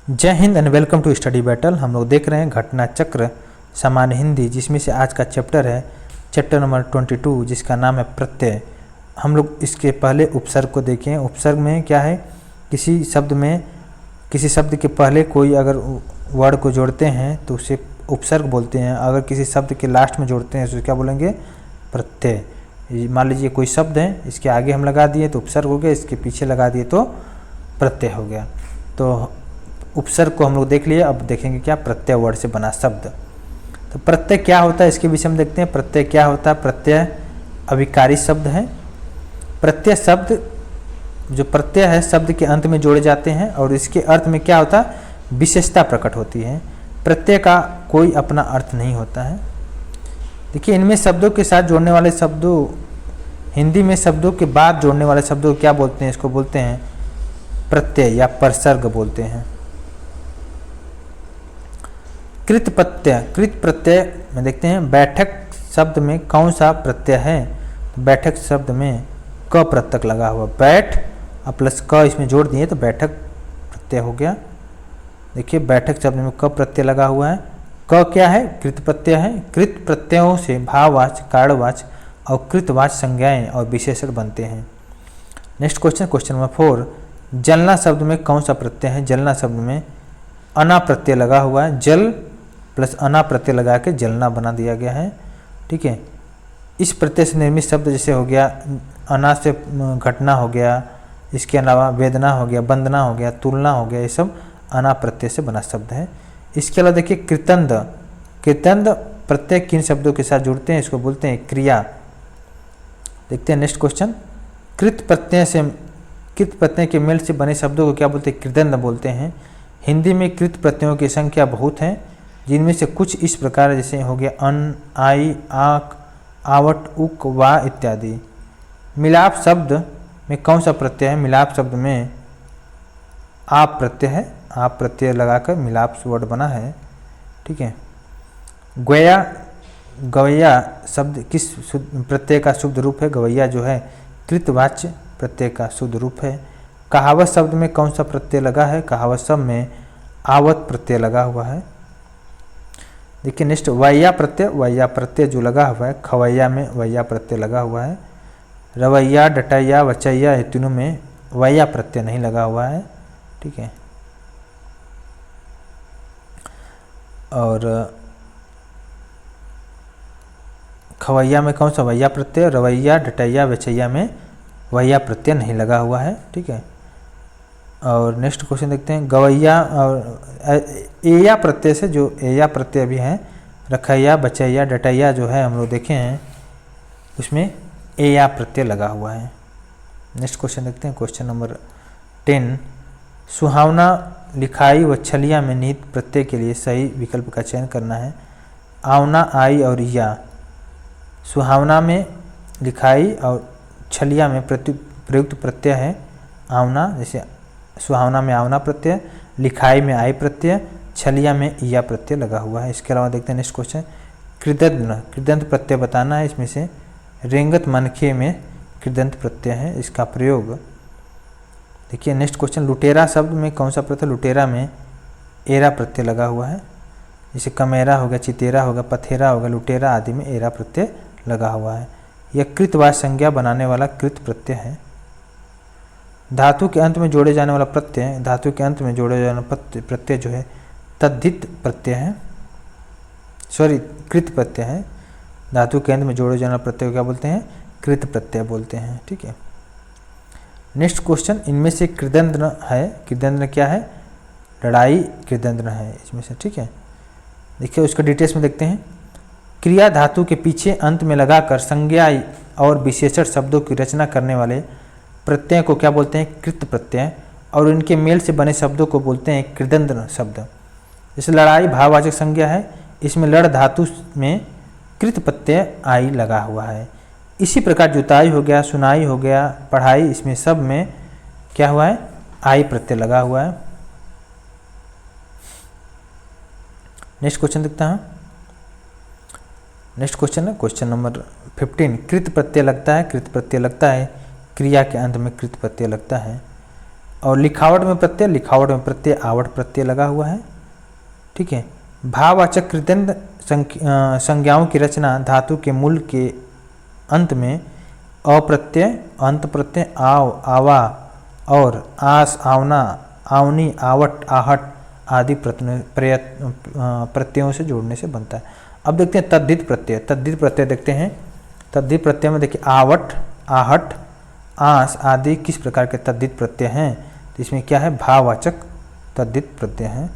जय हिंद and welcome to study battle. हम लोग देख रहे हैं घटना चक्र सामान्य हिंदी, जिसमें से आज का चैप्टर है चैप्टर नंबर 22, जिसका नाम है प्रत्यय। हम लोग इसके पहले उपसर्ग को देखें। उपसर्ग में क्या है, किसी शब्द के पहले कोई अगर वर्ड को जोड़ते हैं तो उसे उपसर्ग बोलते हैं। अगर किसी शब्द के लास्ट में जोड़ते हैं तो क्या बोलेंगे, प्रत्यय। मान लीजिए कोई शब्द है, इसके आगे हम लगा दिए तो उपसर्ग हो गया, इसके पीछे लगा दिए तो प्रत्यय हो गया। तो उपसर्ग को हम लोग देख लिए, अब देखेंगे क्या प्रत्यय वर्ड से बना शब्द। तो प्रत्यय क्या होता है इसके विषय में देखते हैं। प्रत्यय क्या होता है, प्रत्यय अभिकारी शब्द है। प्रत्यय शब्द जो प्रत्यय है शब्द के अंत में जोड़े जाते हैं और इसके अर्थ में क्या होता है, विशेषता प्रकट होती है। प्रत्यय का कोई अपना अर्थ नहीं होता है। देखिए इनमें शब्दों के साथ जोड़ने वाले शब्दों, हिंदी में शब्दों के बाद जोड़ने वाले शब्दों को क्या बोलते हैं, इसको बोलते हैं प्रत्यय या परसर्ग बोलते हैं। कृत प्रत्यय में देखते हैं बैठक शब्द में कौन सा प्रत्यय है। बैठक शब्द में क प्रत्यय लगा हुआ, बैठ और प्लस क इसमें जोड़ दिए तो बैठक प्रत्यय हो गया। देखिए बैठक शब्द में क प्रत्यय लगा हुआ है। क क्या है, कृत प्रत्यय है। कृत प्रत्ययों से भाववाचक, कारणवाचक और कृतवाचक संज्ञाएं और विशेषण बनते हैं। नेक्स्ट क्वेश्चन नंबर 4, जलना शब्द में कौन सा प्रत्यय है। जलना शब्द में अना प्रत्यय लगा हुआ है। जल प्लस अना प्रत्यय लगा के जलना बना दिया गया है। ठीक है, इस प्रत्यय से निर्मित शब्द जैसे हो गया, अना से घटना हो गया, इसके अलावा वेदना हो गया, वंदना हो गया, तुलना हो गया, ये सब अना प्रत्यय से बना शब्द है। इसके अलावा देखिए कृतंद प्रत्यय किन शब्दों के साथ जुड़ते हैं, इसको बोलते हैं क्रिया। देखते हैं नेक्स्ट क्वेश्चन, कृत प्रत्यय के मेल से बने शब्दों को क्या बोलते हैं, कृदंत बोलते हैं। हिंदी में कृत प्रत्ययों की संख्या बहुत है, जिनमें से कुछ इस प्रकार जैसे हो गया अन, आई, आक, आवट, उक, वा इत्यादि। मिलाप शब्द में कौन सा प्रत्यय है। मिलाप शब्द में आप प्रत्यय है, आप प्रत्यय लगाकर मिलाप वर्ड बना है। ठीक है, गवैया शब्द किस प्रत्यय का शुद्ध रूप है। गवैया जो है कृतवाच्य प्रत्यय का शुद्ध रूप है। कहावत शब्द में कौन सा प्रत्यय लगा है। कहावत शब्द में आवत प्रत्यय लगा हुआ है। देखिए नेक्स्ट वैया प्रत्यय जो लगा हुआ है, खवैया में वैया प्रत्यय लगा हुआ है। रवैया, डटैया, वचैया तीनों में वैया प्रत्यय नहीं लगा हुआ है। ठीक है, और खवैया में कौन सा वैया प्रत्यय, रवैया, डटैया, वचैया में वैया प्रत्यय नहीं लगा हुआ है। ठीक है, और नेक्स्ट क्वेश्चन देखते हैं, गवैया और एया प्रत्यय से जो एया प्रत्यय भी है, रखैया, बचैया, डटैया जो है हम लोग देखे हैं उसमें एया प्रत्यय लगा हुआ है। नेक्स्ट क्वेश्चन देखते हैं, क्वेश्चन नंबर 10, सुहावना, लिखाई व छलिया में निहित प्रत्यय के लिए सही विकल्प का चयन करना है। आवना, आई और या। सुहावना में लिखाई और छलिया में प्रयुक्त प्रत्यय है आवना, जैसे सुहावना में आवना प्रत्यय, लिखाई में आई प्रत्यय, छलिया में या प्रत्यय लगा हुआ है। इसके अलावा देखते हैं नेक्स्ट क्वेश्चन, कृदंत प्रत्यय बताना है। इसमें से रेंगत मनखे में कृदंत प्रत्यय है, इसका प्रयोग। देखिए नेक्स्ट क्वेश्चन, लुटेरा शब्द में कौन सा प्रत्यय। लुटेरा में एरा प्रत्यय लगा हुआ है। जैसे कमेरा हो गया, चितेरा हो गया, पथेरा हो गया, लुटेरा आदि में एरा प्रत्यय लगा हुआ है। यह कृतवाच्य संज्ञा बनाने वाला कृत प्रत्यय है। धातु के अंत में जोड़े जाने वाला प्रत्यय, धातु के अंत में जोड़े जाने वाला प्रत्यय जो है तद्धित प्रत्यय है, कृत प्रत्यय है। धातु के अंत में जोड़े जाने वाला प्रत्यय क्या बोलते हैं, कृत प्रत्यय बोलते हैं। ठीक है, नेक्स्ट क्वेश्चन, इनमें से कृदंत्र है। कृदंत्र क्या है, लड़ाई कृदंत्र है इसमें से। ठीक है, देखिए उसका डिटेल्स में देखते हैं। क्रिया धातु के पीछे अंत में लगाकर संज्ञा और विशेषण शब्दों की रचना करने वाले प्रत्यय को क्या बोलते हैं, कृत प्रत्यय, और इनके मेल से बने शब्दों को बोलते हैं कृदंत शब्द। जैसे लड़ाई भाववाचक संज्ञा है, इसमें लड़ धातु में कृत प्रत्यय आई लगा हुआ है। इसी प्रकार जुताई हो गया, सुनाई हो गया, पढ़ाई, इसमें सब में क्या हुआ है, आई प्रत्यय लगा हुआ है। नेक्स्ट क्वेश्चन देखते हैं। नेक्स्ट क्वेश्चन है क्वेश्चन नंबर 15, कृत प्रत्यय लगता है। कृत प्रत्यय लगता है क्रिया के अंत में कृत प्रत्यय लगता है। और लिखावट में प्रत्यय, लिखावट में प्रत्यय आवट प्रत्यय लगा हुआ है। ठीक है। भाववाचक कृदंत संज्ञाओं की रचना धातु के मूल के अंत में अप्रत्यय, अंत प्रत्यय, आव, आवा और आस, आवना, आवनी, आवट, आहट आदि प्रत्ययों से जोड़ने से बनता है। अब देखते हैं तद्धित प्रत्यय। तद्धित प्रत्यय देखते हैं। तद्धित प्रत्यय में देखिए आवट, आहट, आस आदि किस प्रकार के तद्धित प्रत्यय हैं, तो इसमें क्या है, भाववाचक तद्धित प्रत्यय हैं।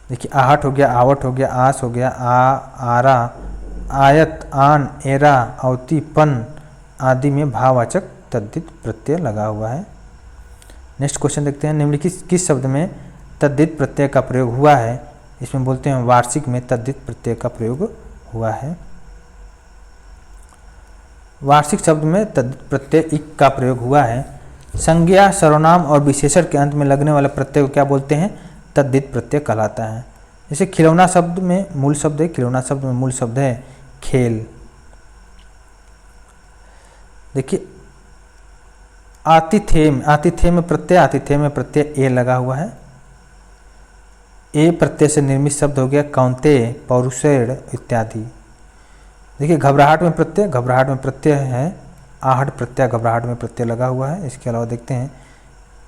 देखिए आहट हो गया, आवट हो गया, आस हो गया, आरा, आयत, आन, एरा, अवति, पन आदि में भाववाचक तद्धित प्रत्यय लगा हुआ है। नेक्स्ट क्वेश्चन देखते हैं। निम्नलिखित किस शब्द में तद्धित प्रत्यय का प्रयोग हुआ है, इसमें बोलते हैं वार्षिक में तद्धित प्रत्यय का प्रयोग हुआ है। वार्षिक शब्द में तद्धित प्रत्यय इक का प्रयोग हुआ है। संज्ञा, सर्वनाम और विशेषण के अंत में लगने वाले प्रत्यय को क्या बोलते हैं, तद्धित प्रत्यय कहलाता है। जैसे खिलौना शब्द में मूल शब्द है, खिलौना शब्द में मूल शब्द है खेल। देखिए आतिथ्य में, आतिथ्य में प्रत्यय, आतिथ्य में प्रत्यय ए लगा हुआ है। ए प्रत्यय से निर्मित शब्द हो गया कौंतेय, पौरुषेण इत्यादि। देखिए घबराहट में प्रत्यय, घबराहट में प्रत्यय है आहट प्रत्यय, घबराहट में प्रत्यय लगा हुआ है। इसके अलावा देखते हैं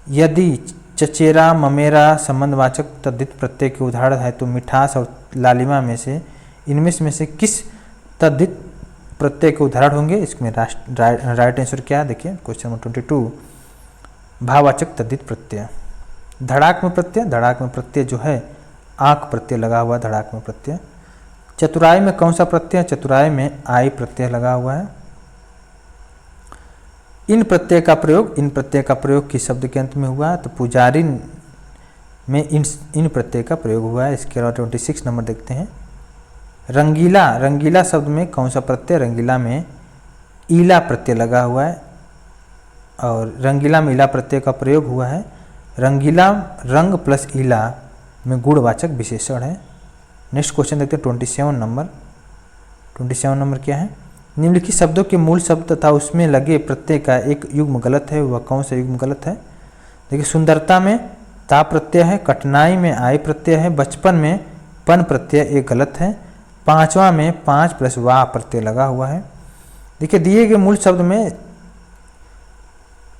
यदि, चचेरा, ममेरा संबंधवाचक तद्धित प्रत्यय के उदाहरण है तो मिठास और लालिमा में से इनमें से किस तद्धित प्रत्यय के उदाहरण होंगे, इसमें राइट आंसर क्या है, देखिए क्वेश्चन नंबर 22 भाववाचक तद्धित प्रत्यय। धड़ाक में प्रत्यय, धड़ाक में प्रत्यय जो है आंख प्रत्यय लगा हुआ है, धड़ाक में प्रत्यय। चतुराई में कौन सा प्रत्यय, चतुराई में आई प्रत्यय लगा हुआ है। इन प्रत्यय का प्रयोग, इन प्रत्यय का प्रयोग किस शब्द के अंत में हुआ है, तो पुजारी में इन प्रत्यय का प्रयोग हुआ है। इसके अलावा 26 नंबर देखते हैं। रंगीला, रंगीला शब्द में कौन सा प्रत्यय, रंगीला में ईला प्रत्यय लगा हुआ है और रंगीला में ईला प्रत्यय का प्रयोग हुआ है। रंगीला रंग प्लस ईला में गुणवाचक विशेषण है। नेक्स्ट क्वेश्चन देखते हैं 27 नंबर। 27 नंबर क्या है, निम्नलिखित शब्दों के मूल शब्द तथा उसमें लगे प्रत्यय का एक युग्म गलत है, वह कौन सा युग्म गलत है। देखिए सुंदरता में ता प्रत्यय है, कठिनाई में आई प्रत्यय है, बचपन में पन प्रत्यय एक गलत है, पांचवा में पांच प्लस वाह प्रत्यय लगा हुआ है। देखिए दिए गए मूल शब्द में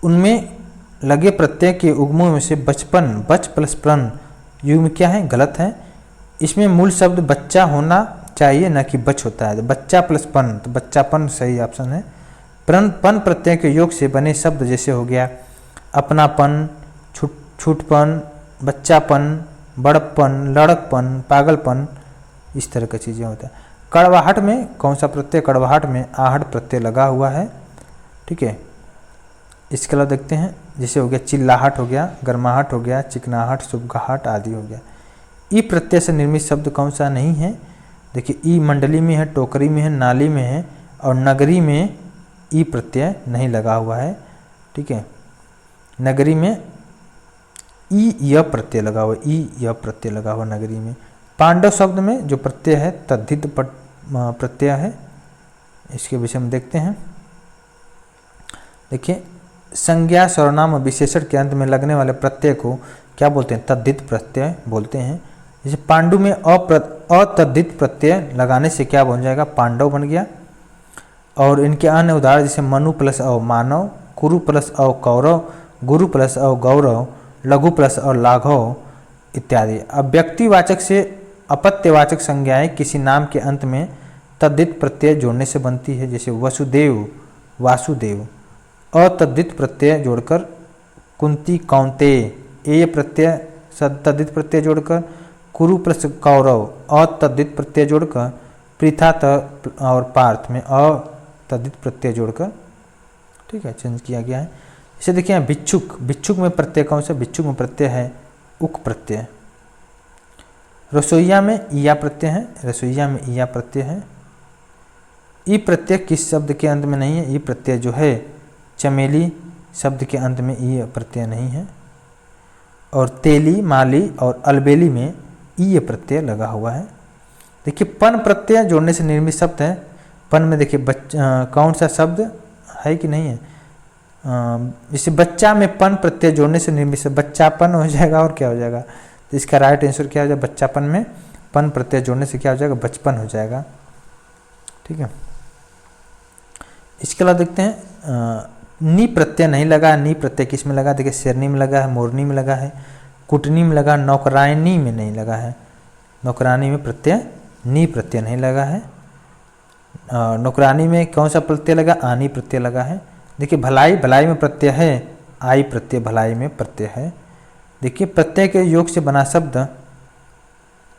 उनमें लगे प्रत्यय के उगमों में से बचपन, बच प्लस पन युग्म क्या है, गलत है। इसमें मूल शब्द बच्चा होना चाहिए न कि बच होता है, बच्चा प्लस पन, तो बच्चापन सही ऑप्शन है। पन प्रत्यय के योग से बने शब्द जैसे हो गया अपनापन, छूटपन, बच्चापन, बड़प्पन, लड़कपन, पागलपन, इस तरह की चीज़ें होता है। कड़वाहट में कौन सा प्रत्यय, कड़वाहट में आहट प्रत्यय लगा हुआ है। ठीक है। इसके अलावा देखते हैं जैसे हो गया चिल्लाहट हो गया, गर्माहट हो गया, चिकनाहट, सुबगाहट आदि हो गया। ई प्रत्यय से निर्मित शब्द कौन सा नहीं है, देखिए ई मंडली में है, टोकरी में है, नाली में है और नगरी में ई प्रत्यय नहीं लगा हुआ है। ठीक है। नगरी में ई य प्रत्यय लगा हुआ, ई य प्रत्यय लगा हुआ नगरी में। पांडव शब्द में जो प्रत्यय है तद्धित प्रत्यय है, इसके विषय में देखते हैं। देखिए संज्ञा, सर्वनाम और विशेषण के अंत में लगने वाले प्रत्यय को क्या बोलते हैं, तद्धित प्रत्यय बोलते हैं। जैसे पांडु में अतद्धित प्रत्यय लगाने से क्या बन जाएगा, पांडव बन गया। और इनके अन्य उदाहरण जैसे मनु प्लस अव मानव, कुरु प्लस अव कौरव, गुरु प्लस अव गौरव, लघु प्लस अव लाघव इत्यादि। अब व्यक्तिवाचक से अपत्यवाचक संज्ञाएं किसी नाम के अंत में तद्धित प्रत्यय जोड़ने से बनती है, जैसे वसुदेव, वासुदेव। अतद्धित प्रत्यय जोड़कर कुंती, कौंतेय, ए प्रत्यय तद्धित प्रत्यय जोड़कर कुरु प्लस कौरव, अतद्धित प्रत्यय जोड़कर पृथा और पार्थ में अतद्धित प्रत्यय जोड़कर, ठीक है, चेंज किया गया है। इसे देखिए भिक्षुक, भिक्षुक में प्रत्यय कौन सा, भिक्षुक में प्रत्यय है उक प्रत्यय। रसोईया में ईया प्रत्यय है, रसोईया में ईया प्रत्यय है। ई प्रत्यय किस शब्द के अंत में नहीं है, ई प्रत्यय जो है चमेली शब्द के अंत में ई प्रत्यय नहीं है। और तेली, माली और अलबेली में ई प्रत्यय लगा हुआ है। देखिए पन प्रत्यय जोड़ने से निर्मित शब्द है। पन में देखिए कौन सा शब्द है कि नहीं है, जैसे बच्चा में पन प्रत्यय जोड़ने से निर्मित से बच्चापन हो जाएगा, और क्या हो जाएगा, तो इसका राइट आंसर क्या हो जाएगा, बच्चापन में पन प्रत्यय जोड़ने से क्या हो जाएगा, बचपन हो जाएगा। ठीक है, इसके अलावा देखते हैं नी प्रत्यय नहीं लगा। नी प्रत्यय किस में लगा, देखिए शेरनी में लगा है, मोरनी में लगा है, कुटनी में लगा, नौकरानी में नहीं लगा है। नौकरानी में प्रत्यय नी प्रत्यय नहीं लगा है। नौकरानी में कौन सा प्रत्यय लगा, आनी प्रत्यय लगा है। देखिए भलाई, भलाई में प्रत्यय है, आई प्रत्यय भलाई में प्रत्यय है। देखिए प्रत्यय के योग से बना शब्द,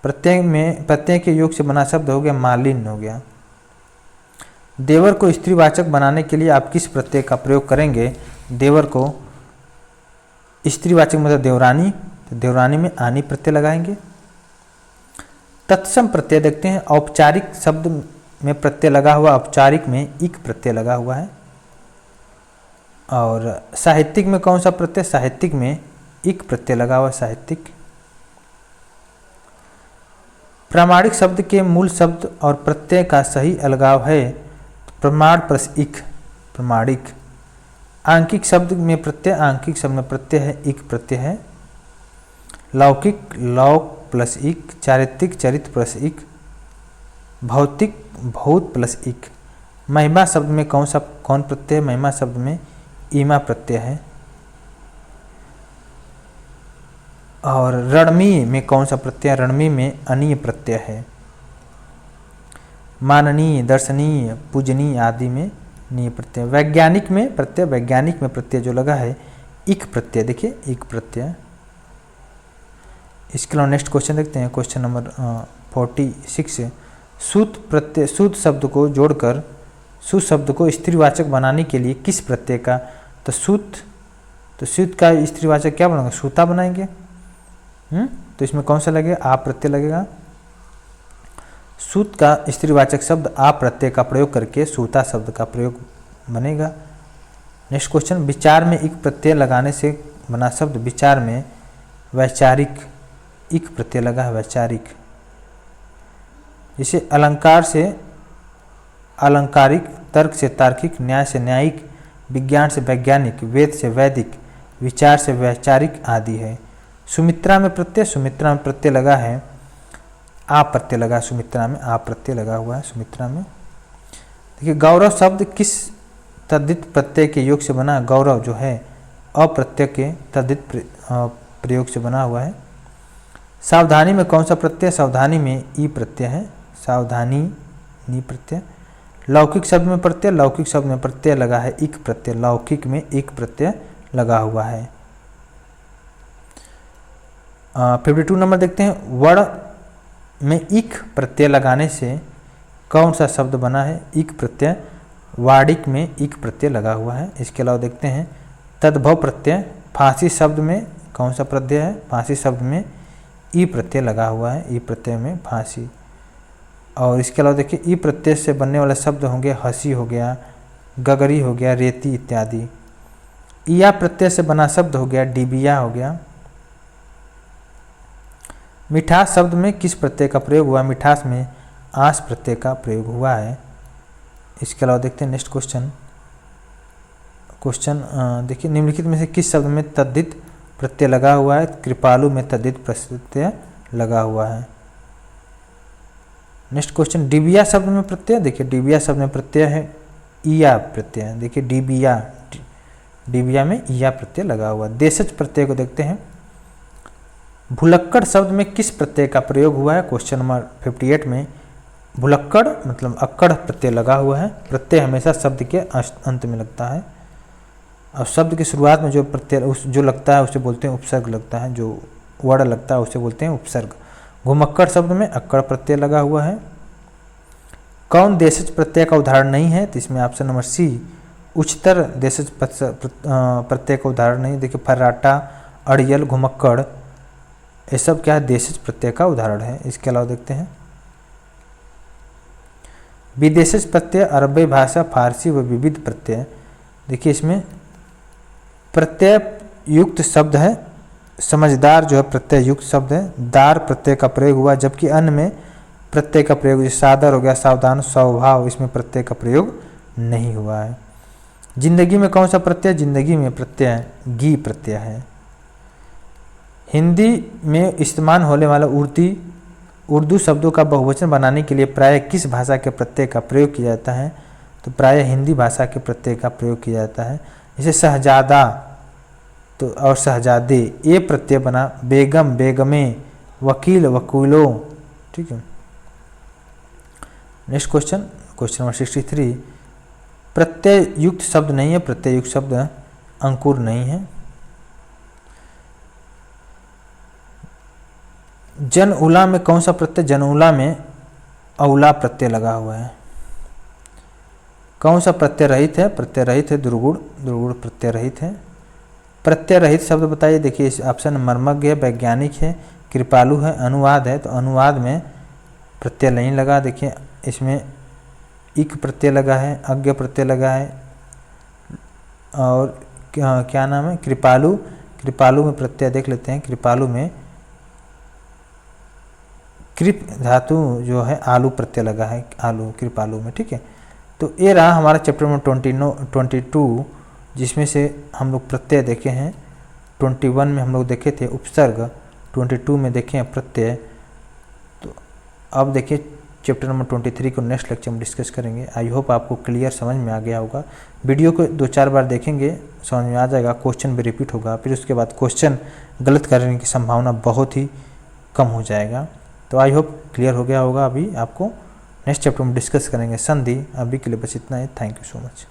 प्रत्यय के योग से बना शब्द हो गया मालिन हो गया। देवर को स्त्रीवाचक बनाने के लिए आप किस प्रत्यय का प्रयोग करेंगे, देवर को स्त्रीवाचक मतलब देवरानी, तो देवरानी में आनी प्रत्यय लगाएंगे। तत्सम प्रत्यय देखते हैं, औपचारिक शब्द में प्रत्यय लगा हुआ, औपचारिक में इक प्रत्यय लगा हुआ है। और साहित्यिक में कौन सा प्रत्यय, साहित्यिक में इक प्रत्यय लगा हुआ, साहित्यिक। प्रामाणिक शब्द के मूल शब्द और प्रत्यय का सही अलगाव है, प्रमाण प्लस इक, प्रमाणिक। आंकिक शब्द में प्रत्यय, आंकिक शब्द में प्रत्यय है, इक प्रत्यय है। लौकिक, लौक प्लस इक। चारित्रिक, चरित्र प्लस इक। भौतिक, भौत प्लस इक। महिमा शब्द में कौन प्रत्यय है, महिमा शब्द में ईमा प्रत्यय है। और रणमीय में कौन सा प्रत्यय, रणमीय में अनीय प्रत्यय है। माननीय, दर्शनीय, पूजनीय आदि में नीय प्रत्यय। वैज्ञानिक में प्रत्यय, वैज्ञानिक में प्रत्यय जो लगा है इक प्रत्यय, देखिए इक प्रत्यय। इसके अलावा नेक्स्ट क्वेश्चन देखते हैं, क्वेश्चन नंबर 46। सूत प्रत्यय, सूत शब्द को जोड़कर सूत शब्द को स्त्रीवाचक बनाने के लिए किस प्रत्यय का, तो सूत का स्त्रीवाचक क्या बनाएंगे, सूता बनाएंगे। तो इसमें कौन सा लगेगा, आप प्रत्यय लगेगा। सूत का स्त्रीवाचक शब्द आप प्रत्यय का प्रयोग करके सूता शब्द का प्रयोग बनेगा। नेक्स्ट क्वेश्चन, विचार में इक प्रत्यय लगाने से बना शब्द, विचार में वैचारिक, इक प्रत्यय लगा है, वैचारिक। जैसे अलंकार से अलंकारिक, तर्क से तार्किक, न्याय से न्यायिक, विज्ञान से वैज्ञानिक, वेद से वैदिक, विचार से वैचारिक आदि है। सुमित्रा में प्रत्यय, सुमित्रा में प्रत्यय लगा है, आप प्रत्यय लगा, सुमित्रा में आप प्रत्यय लगा हुआ है, सुमित्रा में। देखिए गौरव शब्द किस तद्धित प्रत्यय के योग से बना, गौरव जो है अप्रत्यय के तद्धित प्रयोग से बना हुआ है। सावधानी में कौन सा प्रत्यय, सावधानी में ई प्रत्यय है, सावधानी नी प्रत्यय। लौकिक शब्द में प्रत्यय, लौकिक शब्द में प्रत्यय लगा है इक प्रत्यय, लौकिक में एक प्रत्यय लगा हुआ है। 52 नंबर देखते हैं, वर्ण में इक प्रत्यय लगाने से कौन सा शब्द बना है, इक प्रत्यय। वार्णिक में इक प्रत्यय लगा हुआ है। इसके अलावा देखते हैं तद्भव प्रत्यय, फांसी शब्द में कौन सा प्रत्यय है, फांसी शब्द में ई प्रत्यय लगा हुआ है, ई प्रत्यय में फांसी। और इसके अलावा देखिए ई प्रत्यय से बनने वाले शब्द होंगे हंसी हो गया, गगरी हो गया, रेती इत्यादि। ईया प्रत्यय से बना शब्द हो गया डिबिया हो गया। मिठास शब्द में किस प्रत्यय का प्रयोग हुआ, मिठास में आस प्रत्यय का प्रयोग हुआ है। इसके अलावा देखते हैं नेक्स्ट क्वेश्चन देखिए निम्नलिखित में से किस शब्द में तद्धित प्रत्यय लगा हुआ है, कृपालु में तद्धित प्रत्यय लगा हुआ है। नेक्स्ट क्वेश्चन, डिबिया शब्द में प्रत्यय, देखिए डिबिया शब्द में प्रत्यय है ईया प्रत्यय, देखिए डिबिया में ईया प्रत्यय लगा हुआ। देशज प्रत्यय को देखते हैं, भुलक्कड़ शब्द में किस प्रत्यय का प्रयोग हुआ है, क्वेश्चन नंबर 58 में भुलक्कड़ मतलब अक्कड़ प्रत्यय लगा हुआ है। प्रत्यय हमेशा शब्द के अंत में लगता है, और शब्द की शुरुआत में जो प्रत्यय जो लगता है उसे बोलते हैं उपसर्ग लगता है, जो वर्ड लगता है उसे बोलते हैं उपसर्ग। घुमक्कड़ शब्द में अक्कड़ प्रत्यय लगा हुआ है। कौन देशज प्रत्यय का उदाहरण नहीं है, तो इसमें ऑप्शन नंबर सी उच्चतर देशज प्रत्यय का उदाहरण नहीं। देखिए फर्राटा, अड़ियल, घुमक्कड़ ये सब क्या है, देशज प्रत्यय का उदाहरण है। इसके अलावा देखते हैं विदेशज प्रत्यय, अरबी भाषा, फारसी व विविध प्रत्यय। देखिए इसमें प्रत्यय युक्त शब्द है, समझदार जो है प्रत्यय युक्त शब्द है। दार प्रत्यय का प्रयोग हुआ, जबकि अन्य में प्रत्यय का प्रयोग जैसे सादर हो गया, सावधान, स्वभाव, इसमें प्रत्यय का प्रयोग नहीं हुआ है। जिंदगी में कौन सा प्रत्यय, जिंदगी में प्रत्यय गी प्रत्यय है। हिंदी में इस्तेमाल होने वाला उर्दू शब्दों का बहुवचन बनाने के लिए प्रायः किस भाषा के प्रत्यय का प्रयोग किया जाता है, तो प्रायः हिंदी भाषा के प्रत्यय का प्रयोग किया जाता है। जैसे शहजादा तो और शहजादे, ये प्रत्यय बना, बेगम बेगमे, वकील वकीलों। ठीक है। नेक्स्ट क्वेश्चन, क्वेश्चन नंबर 63, प्रत्यय युक्त शब्द नहीं है, प्रत्यय युक्त शब्द अंकुर नहीं है। जनउला में कौन सा प्रत्यय, जनउला में औला प्रत्यय लगा हुआ है। कौन सा प्रत्यय रहित है, प्रत्यय रहित है दुर्गुण, दुर्गुण प्रत्यय रहित है। प्रत्यय रहित शब्द बताइए, देखिए इस ऑप्शन मर्मज्ञ है, वैज्ञानिक है, कृपालु है, अनुवाद है। तो अनुवाद में प्रत्यय नहीं लगा, देखिए इसमें इक प्रत्यय लगा है, अज्ञ प्रत्यय लगा है, और क्या नाम है, कृपालु। कृपालु में प्रत्यय देख लेते हैं, कृपालु में कृप धातु जो है आलू प्रत्यय लगा है, आलू कृपालु में। ठीक है। तो ये रहा हमारा चैप्टर नंबर 22, जिसमें से हम लोग प्रत्यय देखे हैं। 21 में हम लोग देखे थे उपसर्ग, 22 में देखे हैं प्रत्यय। तो अब देखिए चैप्टर नंबर 23 को नेक्स्ट लेक्चर में डिस्कस करेंगे। आई होप आपको क्लियर समझ में आ गया होगा। वीडियो को 2-4 बार देखेंगे, समझ में आ जाएगा। क्वेश्चन भी रिपीट होगा, फिर उसके बाद क्वेश्चन गलत करने की संभावना बहुत ही कम हो जाएगा। तो आई होप क्लियर हो गया होगा। अभी आपको नेक्स्ट चैप्टर में डिस्कस करेंगे संधि। अभी के लिए बस इतना ही। Thank you so much.